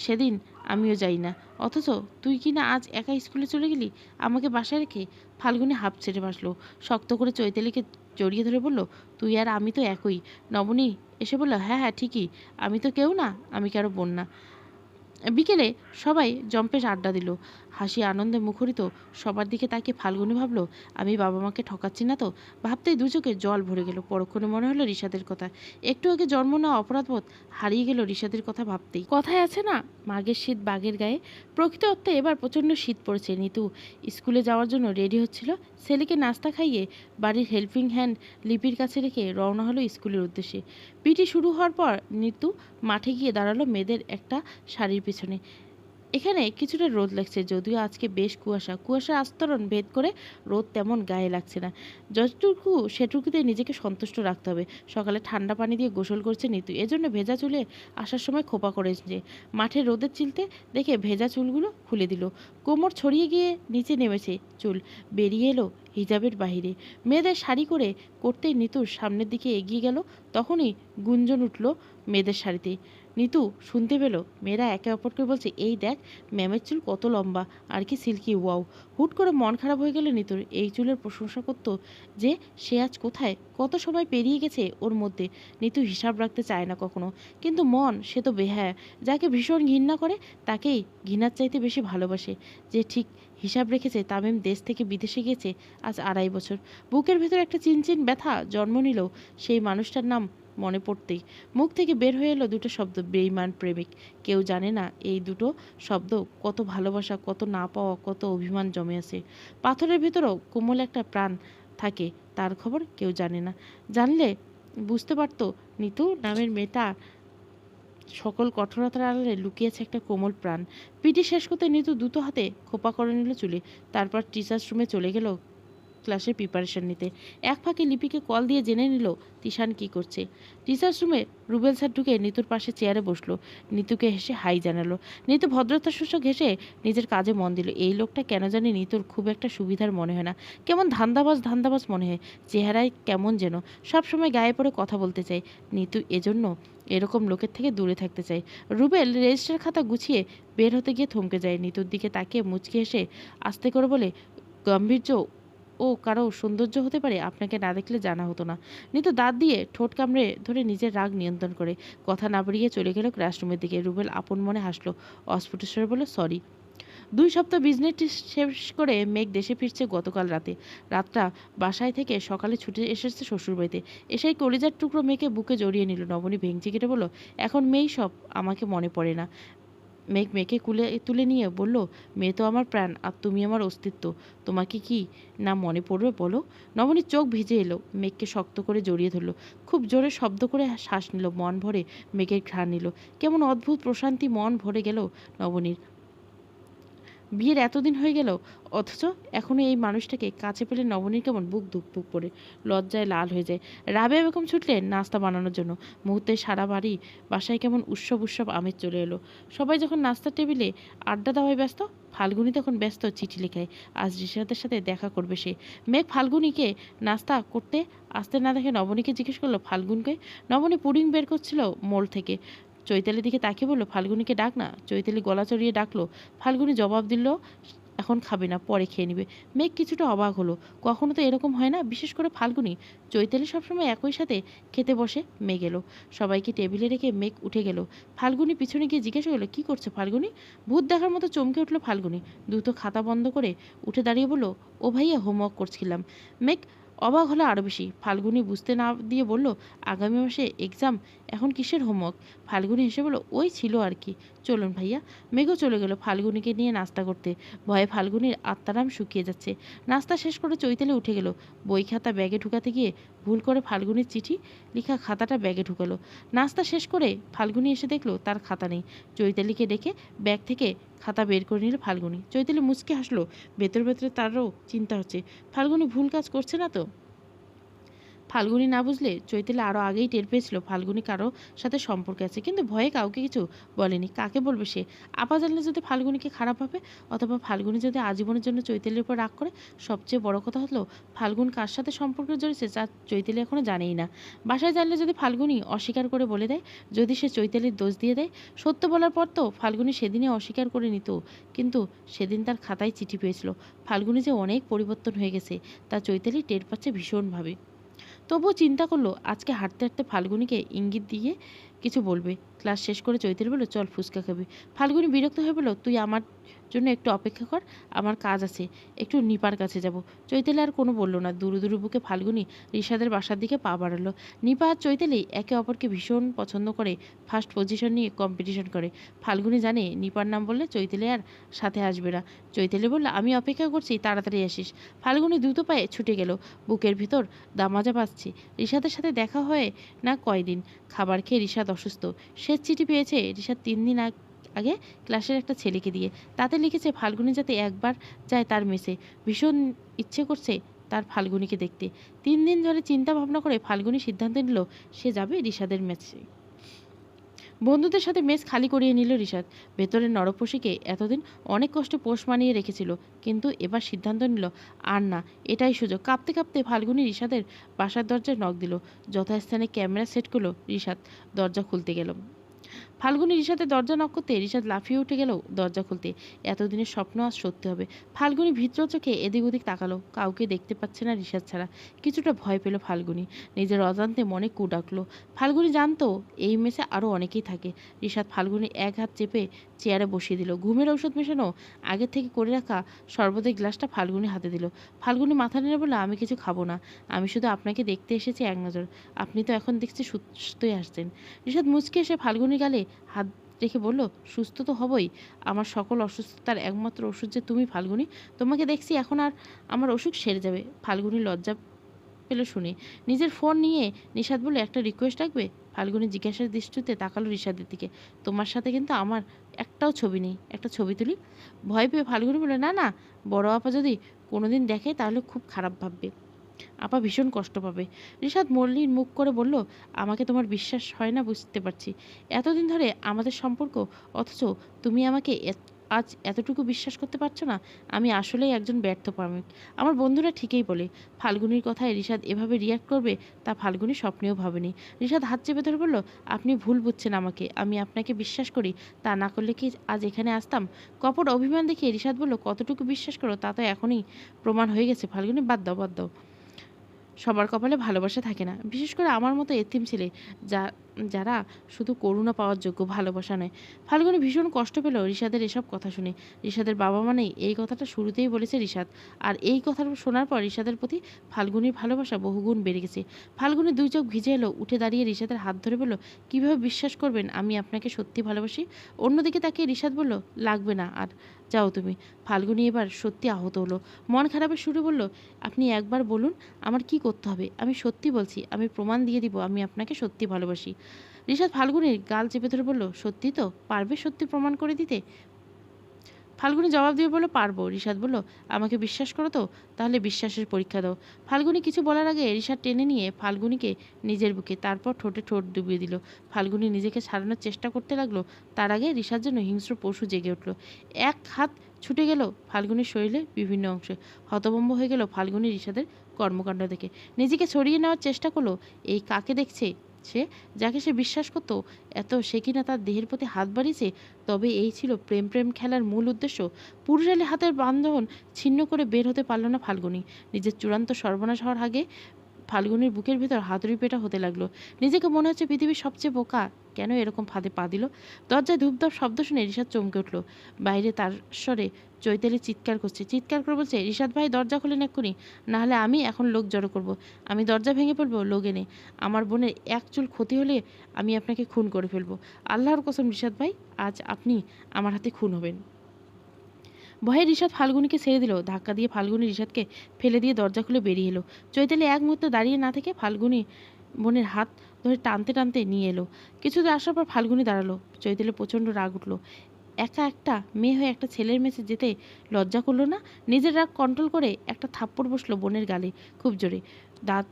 S1: সেদিন আমিও যাই না, অথচ তুই কি না আজ একা স্কুলে চলে গেলি আমাকে বাসায় রেখে? ফাল্গুনি হাঁপ ছেড়ে বাসলো। শক্ত করে চৈতালিকে জড়িয়ে ধরে বলল, তুই আর আমি তো একই। নবনী এসে বলল, হ্যাঁ হ্যাঁ ঠিকই, আমি তো কেউ না, আমি কারো বোন না। বিকেলে সবাই জম্পেশ আড্ডা দিল। হাসি আনন্দে মুখরিত সবার দিকে তাকিয়ে ফাল্গুনি ভাবল, আমি বাবা মাকে ঠকাচ্ছি না তো? ভাবতেই দু চোখে জল ভরে গেল। পরক্ষণে মনে হলো রিশাদের কথা। একটু আগে জন্ম নেওয়া অপরাধবোধ হারিয়ে গেল রিশাদের কথা ভাবতেই। কথায় আছে না, মাঘের শীত বাঘের গায়ে। প্রকৃত অর্থে এবার প্রচণ্ড শীত পড়েছে। নিতু স্কুলে যাওয়ার জন্য রেডি হচ্ছিল। ছেলেকে নাস্তা খাইয়ে বাড়ির হেল্পিং হ্যান্ড লিপির কাছে রেখে রওনা হলো স্কুলের উদ্দেশ্যে। পিটি শুরু হওয়ার পর নিতু মাঠে গিয়ে দাঁড়ালো মেয়েদের একটা শাড়ির পিছনে। এখানে কিছুটা রোদ লাগছে, যদিও আজকে বেশ কুয়াশার আস্তরণ ভেদ করে রোদ তেমন গায়ে লাগছে না। যতটুকু সেটুকুতে নিজেকে সন্তুষ্ট রাখতে হবে। সকালে ঠান্ডা পানি দিয়ে গোসল করছে নিতু, এজন্য ভেজা চুলে আসার সময় খোপা করেছে। মাঠে রোদের চিলতে দেখে ভেজা চুলগুলো খুলে দিল। কোমর ছড়িয়ে গিয়ে নিচে নেমেছে চুল। বেরিয়ে এলো হিজাবের বাহিরে। মেয়েদের শাড়ি করে করতেই নিতুর সামনের দিকে এগিয়ে গেল। তখনই গুঞ্জন উঠল মেয়েদের শাড়িতে। নিতু শুনতে পেল মেয়েরা একে অপরকে বলছে, এই দেখ ম্যামের চুল কত লম্বা, আর কি সিল্কি, ওয়াও। হুট করে মন খারাপ হয়ে গেল নিতুর। এই চুলের প্রশংসা করতো যে সে আজ কোথায়, কত সময় পেরিয়ে গেছে ওর মধ্যে। নিতু হিসাব রাখতে চায় না কখনো, কিন্তু মন সে তো বেহায়া। যাকে ভীষণ ঘৃণা করে তাকেই ঘৃণার চাইতে বেশি ভালোবাসে। যে ঠিক হিসাব রেখেছে তামিম দেশ থেকে বিদেশে গেছে আজ 2.5 বছর। বুকের ভেতর একটা চিনচিন ব্যথা জন্ম নিল সেই মানুষটার নাম মনে পড়তেই। মুখ থেকে বের হয়ে এলো দুটো শব্দ, বেঈমান প্রেমিক। কেউ জানে না এই দুটো শব্দ কত ভালোবাসা, কত না পাওয়া, কত অভিমান জমে আছে। পাথরের ভেতরও কোমল একটা প্রাণ থাকে, তার খবর কেউ জানে না। জানলে বুঝতে পারতো নিতু নামের মেয়েটা সকল কঠোরতার আড়ালে লুকিয়েছে একটা কোমল প্রাণ। পিটি শেষ করতে নিতু দুটো হাতে খোপা করে নিল চুলে। তারপর টিচার্স রুমে চলে গেল ক্লাসের প্রিপারেশন নিতে। এক ফাঁকে লিপিকে কল দিয়ে জেনে নিল তিশান কি করছে। টিচার্স রুমে রুবেল স্যার ঢুকে নিতুর পাশে চেয়ারে বসলো। নিতুকে হেসে হাই জানালো। নিতু ভদ্রতার সূচক হেসে নিজের কাজে মন দিল। এই লোকটা কেন জানি নিতুর খুব একটা সুবিধার মনে হয় না। কেমন ধান্দাবাজ ধান্দাবাজ মনে হয়। চেহারায় কেমন যেন সবসময় গায়ে পড়ে কথা বলতে চায়। নিতু এজন্য এরকম লোকের থেকে দূরে থাকতে চায়। রুবেল রেজিস্টার খাতা গুছিয়ে বের হতে গিয়ে থমকে যায়। নিতুর দিকে তাকিয়ে মুচকি হেসে আস্তে করে বলে, গাম্ভীর্য ও কারো সৌন্দর্য হতে পারে, আপনাকে না দেখলে জানা হতো না। নিতু দাঁত দিয়ে ঠোঁট কামড়ে ধরে নিজের রাগ নিয়ন্ত্রণ করে কথা না বাড়িয়ে চলে গেল ক্লাসরুমের দিকে। রুবেল আপন মনে হাসলো, অস্ফুট স্বরে বলল, সরি। 2 সপ্তাহ বিজনেস শেষ করে মেঘ দেশে ফিরছে গতকাল রাতে। রাতটা বাসায় থেকে সকালে ছুটে এসেছে শ্বশুরবাড়িতে। এসেই কলিজার টুকরো মেয়েকে বুকে জড়িয়ে নিল। নবনী ভেঙচি কেটে বলল, এখন মেয়েই সব, আমাকে মনে পড়ে না। মেঘ মেয়েকে তুলে নিয়ে বলল, মেয়ে তো আমার প্রাণ, আর তুমি আমার অস্তিত্ব, তোমাকে কি না মনে পড়বে বলো। নবনীর চোখ ভিজে এলো। মেঘকে শক্ত করে জড়িয়ে ধরলো। খুব জোরে শব্দ করে শ্বাস নিল। মন ভরে মেঘের ঘ্রাণ নিল। কেমন অদ্ভুত প্রশান্তি মন ভরে গেল নবনীর। বিয়ের এতদিন হয়ে গেল, অথচ এখনো এই মানুষটাকে কাছে পেলে নবনীর কেমন বুক ধুকপুক করে লজ্জায় লাল হয়ে যায়। রাবেয়া বেগম ছুটলেন নাস্তা বানানোর জন্য। মুহূর্তে সারা বাসায় কেমন উৎসব উৎসব আমেজ চলে এলো। সবাই যখন নাস্তার টেবিলে আড্ডা দেওয়ায় ব্যস্ত, ফাল্গুনি তখন ব্যস্ত চিঠি লেখায়। আজ রিশাদের সাথে দেখা করবে সে। মেঘ ফাল্গুনিকে নাস্তা করতে আসতে না দেখে নবনীকে জিজ্ঞেস করলো, ফাল্গুনকে। নবনী পুডিং বের করছিল মোল থেকে। চৈতালির দিকে তাকিয়ে বলল, ফাল্গুনিকে ডাক না। চৈতালি গলা চড়িয়ে ডাকলো। ফাল্গুনি জবাব দিল, এখন খাবে না, পরে খেয়ে নিবে। মেঘ কিছুটা অবাক হলো। কখনো তো এরকম হয় না, বিশেষ করে ফাল্গুনি। চৈতালি সবসময় একই সাথে খেতে বসে। মেঘ এলো। সবাইকে টেবিলে রেখে মেঘ উঠে গেল। ফাল্গুনি পিছনে গিয়ে জিজ্ঞাসা করলো, কি করছে ফাল্গুনি? ভূত দেখার মতো চমকে উঠলো ফাল্গুনি। দ্রুত খাতা বন্ধ করে উঠে দাঁড়িয়ে বলল, ও ভাইয়া, হোমওয়ার্ক করছিলাম। মেঘ অবাক হলো আরও বেশি। ফাল্গুনি বুঝতে না দিয়ে বলল, আগামী মাসে এক্সাম, এখন কিসের হোমওয়ার্ক? ফাল্গুনি হেসে বলল, ওই ছিল আর কি। চলুন ভাইয়া। মেঘও চলে গেল ফাল্গুনিকে নিয়ে নাস্তা করতে। ভয়ে ফাল্গুনির আত্মারাম শুকিয়ে যাচ্ছে। নাস্তা শেষ করে চৈতালি উঠে গেল। বই খাতা ব্যাগে ঢুকাতে গিয়ে ভুল করে ফাল্গুনির চিঠি লেখা খাতাটা ব্যাগে ঢুকালো। নাস্তা শেষ করে ফাল্গুনি এসে দেখলো তার খাতা নেই। চৈতালিকে ডেকে ব্যাগ থেকে খাতা বের করে নিল ফাল্গুনি। চৈতালি মুচকে হাসলো। ভেতর ভেতরে তারও চিন্তা হচ্ছে, ফাল্গুনি ভুল কাজ করছে না তো। ফাল্গুনি না বুঝলে চৈতালি আরও আগেই টের পেয়েছিল ফাল্গুনি কারো সাথে সম্পর্কে আছে, কিন্তু ভয়ে কাউকে কিছু বলেনি। কাকে বলবে সে? আপা জানলে যদি ফাল্গুনিকে খারাপ ভাবে, অথবা ফাল্গুনি যদি আজীবনের জন্য চৈতালির উপর রাগ করে। সবচেয়ে বড় কথা হলো, ফাল্গুন কার সাথে সম্পর্কে জড়িয়েছে যা চৈতালি এখনো জানেই না। বাসায় জানলে যদি ফাল্গুনি অস্বীকার করে বলে দেয়, যদি সে চৈতালির দোষ দিয়ে দেয়। সত্য বলার পর তো ফাল্গুনি সেদিনই অস্বীকার করে নিত, কিন্তু সেদিন তার খাতায় চিঠি পেয়েছিল। ফাল্গুনি যে অনেক পরিবর্তন হয়ে গেছে তা চৈতালি টের পাচ্ছে ভীষণভাবে। তবুও চিন্তা করলো আজকে হাঁটতে হাঁটতে ফাল্গুনিকে ইঙ্গিত দিয়ে কিছু বলবে। ক্লাস শেষ করে চৈতালি বলল, চল ফুচকা খাবি। ফাল্গুনি বিরক্ত হয়ে বলল, তুই আমার জন্য একটু অপেক্ষা কর, আমার কাজ আছে, একটু নিপার কাছে যাব। চৈতালি আর কোনো বলল না। দুরু দুরু বুকে ফাল্গুনি রিশাদের বাসার দিকে পা বাড়ালো। নিপা আর চৈতালি একে অপরকে ভীষণ পছন্দ করে, ফার্স্ট পজিশন নিয়ে কম্পিটিশন করে। ফাল্গুনি জানে নিপার নাম বললে চৈতালি আর সাথে আসবে না। চৈতালি বলল, আমি অপেক্ষা করছি, তাড়াতাড়ি আসিস। ফাল্গুনি দ্রুত পায়ে ছুটে গেল। বুকের ভিতর দামাজা বাজছে। রিশাদের সাথে দেখা হয় না কয়দিন। খাবার খেয়ে রিশাদ অসুস্থ। শেষ চিঠি পেয়েছে রিশাদ 3 দিন আগে ক্লাসের একটা ছেলেকে দিয়ে। তাতে লিখেছে ফাল্গুনি যাতে একবার যায় তার মেসে। ভীষণ ইচ্ছে করছে তার ফাল্গুনিকে দেখতে। 3 দিন ধরে চিন্তা ভাবনা করে ফাল্গুনি সিদ্ধান্ত নিল সে যাবে রিশাদের মেসে। বন্ধুদের সাথে মেস খালি করিয়ে নিল রিশাদ। ভেতরের নরপশিকে এতদিন অনেক কষ্টে পোষ মানিয়ে রেখেছিল, কিন্তু এবার সিদ্ধান্ত নিল আর না, এটাই সুযোগ। কাঁপতে কাঁপতে ফাল্গুনি রিশাদের বাসার দরজায় নক দিল। যথাস্থানে ক্যামেরা সেট করলো রিশাদ। দরজা খুলতে গেল। ফাল্গুনি রিশাদের দরজা নক করতে রিশাদ লাফিয়ে উঠে গেল দরজা খুলতে। এতদিনের স্বপ্ন আজ সত্যি হবে। ফাল্গুনি ভীত্র চোখে এদিক ওদিক তাকালো, কাউকে দেখতে পাচ্ছে না রিশাদ ছাড়া। কিছুটা ভয় পেল ফাল্গুনি, নিজের অজান্তে মনে কু ডাকলো। ফাল্গুনি জানতো এই মেসে আরও অনেকেই থাকে। রিশাদ ফাল্গুনি এক হাত চেপে চেয়ারে বসিয়ে দিল। ঘুমের ঔষধ মেশানো আগের থেকে করে রাখা শরবতের গ্লাসটা ফাল্গুনি হাতে দিল। ফাল্গুনি মাথা নেড়ে বলল, আমি কিছু খাবো না, আমি শুধু আপনাকে দেখতে এসেছি এক নজর। আপনি তো এখন দেখছি সুস্থই আসছেন। রিশাদ মুচকে এসে ফাল্গুনির গালে হাত রেখে বলল, সুস্থ তো হবই, আমার সকল অসুস্থতার একমাত্র ওষুধ যে তুমি ফাল্গুনি। তোমাকে দেখছি এখন আর আমার অসুখ সেরে যাবে। ফাল্গুনি লজ্জা পেল শুনে। নিজের ফোন নিয়ে নিশাদ বলে, একটা রিকোয়েস্ট রাখবে? ফাল্গুনি জিজ্ঞাসার দৃষ্টিতে তাকালো রিশাদের দিকে। তোমার সাথে কিন্তু আমার একটাও ছবি নেই, একটা ছবি তুলি। ভয় পেয়ে ফাল্গুনি বলে, না না, বড় আপা যদি কোনোদিন দেখে তাহলে খুব খারাপ ভাববে, আপা ভীষণ কষ্ট পাবে। রিশাদ মল্লির মুখ করে বলল, আমাকে তোমার বিশ্বাস হয় না বুঝতে পারছি। এতদিন ধরে আমাদের সম্পর্ক, অথচ তুমি আমাকে আজ এতটুকু বিশ্বাস করতে পারছো না। আমি আসলেই একজন ব্যর্থ প্রেমিক। আমার বন্ধুরা ঠিকই বলে, ফাল্গুনির কথায় রিশাদ এভাবে রিয়াক্ট করবে তা ফাল্গুনি স্বপ্নেও ভাবেনি। রিশাদ হাত চেপে ধরে বলল, আপনি ভুল বুঝছেন আমাকে, আমি আপনাকে বিশ্বাস করি। তা না করলে কি আজ এখানে আসতাম? কপট অভিমান দেখিয়ে রিশাদ বলল, কতটুকু বিশ্বাস করো তা তো এখনই প্রমাণ হয়ে গেছে ফাল্গুনি। বাদ দাও, বাদ দাও। সবার কপালে ভালোবাসা থাকে না, বিশেষ করে আমার মতো এতিম ছেলে, যা যারা শুধু করুণা পাওয়ার যোগ্য, ভালোবাসা নয়। ফাল্গুনি ভীষণ কষ্ট পেল রিশাদের এসব কথা শুনে। রিশাদের বাবা মানেই এই কথাটা শুরুতেই বলেছে রিশাদ, আর এই কথা শোনার পর রিশাদের প্রতি ফাল্গুনির ভালোবাসা বহুগুণ বেড়ে গেছে। ফাল্গুনির দুই চোখ ভিজে এলো, উঠে দাঁড়িয়ে রিশাদের হাত ধরে বলল, কিভাবে বিশ্বাস করবেন আমি আপনাকে সত্যি ভালোবাসি? অন্যদিকে তাকে রিশাদ বলল, লাগবে না আর, যাও তুমি। ফাল্গুনি এবার সত্যি আহত হলো, মন খারাপের সুরে বলল, আপনি একবার বলুন আমার কি করতে হবে? আমি সত্যি বলছি, আমি প্রমাণ দিয়ে দিব আমি আপনাকে সত্যি ভালোবাসি। রিশাদ ফাল্গুনির গাল চেপে ধরে বলল, সত্যি তো? পারবে সত্যি প্রমাণ করে দিতে? ফাল্গুনি জবাব দিয়ে বলল, পারবো। রিশাদ বলল, আমাকে বিশ্বাস করো তো? তাহলে বিশ্বাসের পরীক্ষা দাও। ফাল্গুনি কিছু বলার আগে রিশাদ টেনে নিয়ে ফাল্গুনিকে নিজের বুকে, তারপর ঠোঁটে ঠোঁট ডুবিয়ে দিল। ফাল্গুনি নিজেকে ছাড়ানোর চেষ্টা করতে লাগলো, তার আগে রিশাদ যেন হিংস্র পশু জেগে উঠল। এক হাত ছুটে গেল ফাল্গুনির শরীরে বিভিন্ন অংশে। হতভম্ব হয়ে গেল ফাল্গুনি রিশাদের কর্মকাণ্ড দেখে। নিজেকে ছড়িয়ে নেওয়ার চেষ্টা করলো, এই কাকে দেখছে সে, যাকে সে বিশ্বাস করত এত, সে কিনা তার দেহের প্রতি হাত বাড়িয়েছে। তবে এই ছিল প্রেম প্রেম খেলার মূল উদ্দেশ্য। পুরুষালী হাতের বান্ধন ছিন্ন করে বের হতে পারল না ফাল্গুনি। নিজের চূড়ান্ত সর্বনাশ হওয়ার আগে ফাল্গুনির বুকের ভেতর হাতুড়ি পেটা হতে লাগলো। নিজেকে মনে হচ্ছে পৃথিবীর সবচেয়ে বোকা, কেন এরকম ফাঁদে পা দিল। দরজায় ধূপধাপ শব্দ শুনে রিশাদ চমকে উঠল। বাইরে তার স্বরে চৈতালি চিৎকার করছে, চিৎকার করে বলছে, রিশাদ ভাই দরজা খুলেন এক্ষুনি, নাহলে আমি এখন লোক জড়ো করব। আমি দরজা ভেঙে ফেলবো লোক এনে। আমার বোনের এক চুল ক্ষতি হলে আমি আপনাকে খুন করে ফেলবো। আল্লাহর কসম রিশাদ ভাই, আজ আপনি আমার হাতে খুন হবেন। ভয়ে রিশাদ ফাল্গুনিকে ছেড়ে দিল। ধাক্কা দিয়ে ফাল্গুনি রিশাদকে ফেলে দিয়ে দরজা খুলে বেরিয়ে এলো। চৈতালি এক মুহূর্তে দাঁড়িয়ে না থেকে ফাল্গুনি বোনের হাত ধরে টানতে টানতে নিয়ে এলো। কিছুদূর আসার পর ফাল্গুনি দাঁড়ালো। চৈতালি প্রচণ্ড রাগ উঠল। একা একটা মেয়ে হয়ে একটা ছেলের মেসে যেতে লজ্জা করলো না? নিজের রাগ কন্ট্রোল করে একটা থাপ্পড় বসলো বোনের গালে খুব জোরে। দাঁত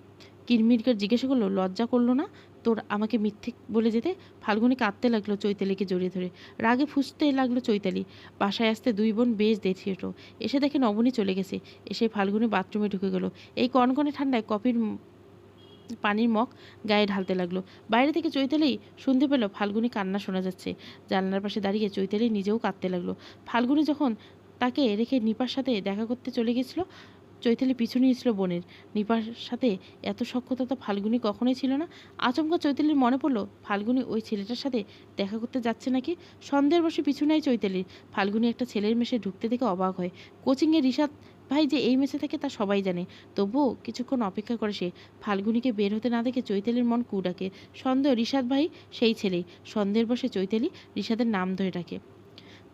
S1: কিরমির করে জিজ্ঞাসা করলো, লজ্জা করলো না তোর আমাকে মিথ্যে বলে যেতে? ফাল্গুনি কাঁদতে লাগলো চৈতালিকে জড়িয়ে ধরে। রাগে ফুঁসতে লাগলো চৈতালি। বাসায় আসতে দুই বোন বেশ দেরি হলো। এসে দেখে নবনী চলে গেছে। এসে ফাল্গুনি বাথরুমে ঢুকে গেল। এই কনকনে ঠান্ডায় কফির পানির মগ গায়ে ঢালতে লাগলো। বাইরে থেকে চৈতালি শুনতে পেল ফাল্গুনি কান্না শোনা যাচ্ছে। জানলার পাশে দাঁড়িয়ে চৈতালি নিজেও কাঁদতে লাগলো। ফাল্গুনি যখন তাকে রেখে নিপার সাথে দেখা করতে চলে গেছিল, চৈতালি পিছু নিয়েছিল বোনের। নিপার সাথে এত সখ্যতা তো ফাল্গুনি কখনোই ছিল না। আচমকা চৈতালির মনে পড়লো ফাল্গুনি ওই ছেলেটার সাথে দেখা করতে যাচ্ছে নাকি। সন্দেহের বসে পিছু নেয় চৈতালির। ফাল্গুনি একটা ছেলের মেশে ঢুকতে দেখে অবাক হয়। কোচিংয়ে রিশাদ ভাই যে এই মেসে থাকে তা সবাই জানে, তবুও কিছুক্ষণ অপেক্ষা করে সে। ফাল্গুনিকে বের হতে না দেখে চৈতালির মন কু ডাকে। সন্দেহ রিশাদ ভাই সেই ছেলেই। সন্দেহের বসে চৈতালি রিশাদের নাম ধরে ডাকে।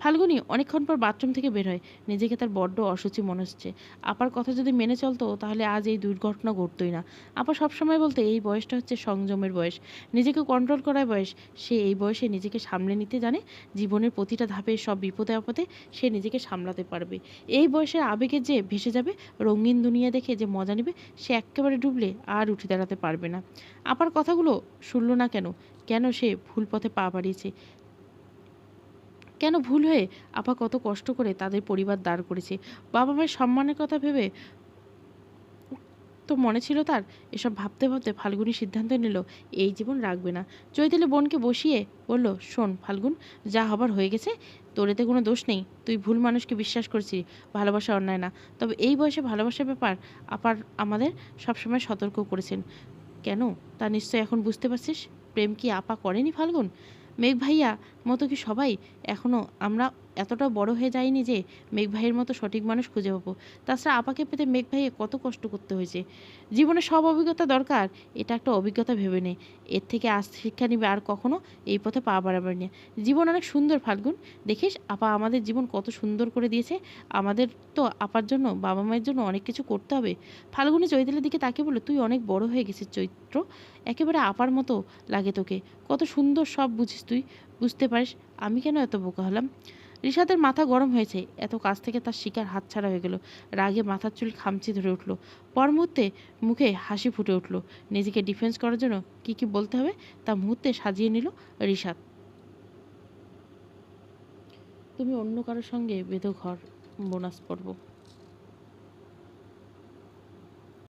S1: ফাল্গুনী অনেকক্ষণ পর বাথরুম থেকে বের হয়। নিজেকে তার বড্ড অসুচি মনে হচ্ছে। আপার কথা যদি মেনে চলতো তাহলে আজ এই দুর্ঘটনা ঘটতোই না। আপা সবসময় বলতে এই বয়সটা হচ্ছে সংযমের বয়স, নিজেকে কন্ট্রোল করার বয়স। সে এই বয়সে নিজেকে সামলে নিতে জানে। জীবনের প্রতিটা ধাপে সব বিপদে আপদে সে নিজেকে সামলাতে পারবে। এই বয়সের আবেগে যে ভেসে যাবে, রঙিন দুনিয়া দেখে যে মজা নেবে, সে একেবারে ডুবলে আর উঠে দাঁড়াতে পারবে না। আপার কথাগুলো শুনল না কেন? কেন সে ভুল পথে পা বাড়িয়েছে? কেন ভুল হয়ে আপা কত কষ্ট করে তাদের পরিবার দাঁড় করেছে? বাবা মায়ের সম্মানের কথা ভেবে তো মনে ছিল তার। এসব ভাবতে ভাবতে ফাল্গুনী সিদ্ধান্ত নিল এই জীবন রাখবে না। চৈতালি বোনকে বসিয়ে বলল, শোন ফাল্গুন, যা হবার হয়ে গেছে, তোর এতে কোনো দোষ নেই। তুই ভুল মানুষকে বিশ্বাস করছিস, ভালোবাসা অন্যায় না। তবে এই বয়সে ভালোবাসার ব্যাপার আপার আমাদের সবসময় সতর্ক করেছেন। কেন তা নিশ্চয় এখন বুঝতে পারছিস। প্রেম কি আপা করেনি ফাল্গুন? মেঘ ভাইয়া মতো কি সবাই? এখনও আমরা এতটা বড় হয়ে যাইনি যে মেঘ ভাইয়ের মতো সঠিক মানুষ খুঁজে পাবো। তাছাড়া আপাকে পেতে মেঘ ভাইয়ে কত কষ্ট করতে হয়েছে। জীবনে সব অভিজ্ঞতা দরকার, এটা একটা অভিজ্ঞতা ভেবে নে। এর থেকে আজ শিক্ষা নিবে আর কখনো এই পথে পা বাড়াবার নিয়ে। জীবন অনেক সুন্দর ফাল্গুন, দেখিস আপা আমাদের জীবন কত সুন্দর করে দিয়েছে। আমাদের তো আপার জন্য, বাবা মায়ের জন্য অনেক কিছু করতে হবে। ফাল্গুনি চৈতালির দিকে তাকিয়ে বলল, তুই অনেক বড় হয়ে গেছিস চৈত্র, একেবারে আপার মতো লাগে তোকে। কত সুন্দর সব বুঝিস তুই, বুঝতে পারিস। আমি কেন এত বোকা হলাম? রিশাদের মাথা গরম হয়েছে। এত কাছ থেকে তার শিকার হাতছাড়া হয়ে গেল। রাগে মাথার চুল খামচি ধরে উঠল। পর মুহূর্তে মুখে হাসি ফুটে উঠল। নিজেকে ডিফেন্স করার জন্য কি কি বলতে হবে তা মুহূর্তে সাজিয়ে নিল রিশাদ। তুমি অন্য কারোর সঙ্গে বেঁধো ঘর, বোনাস পর্ব।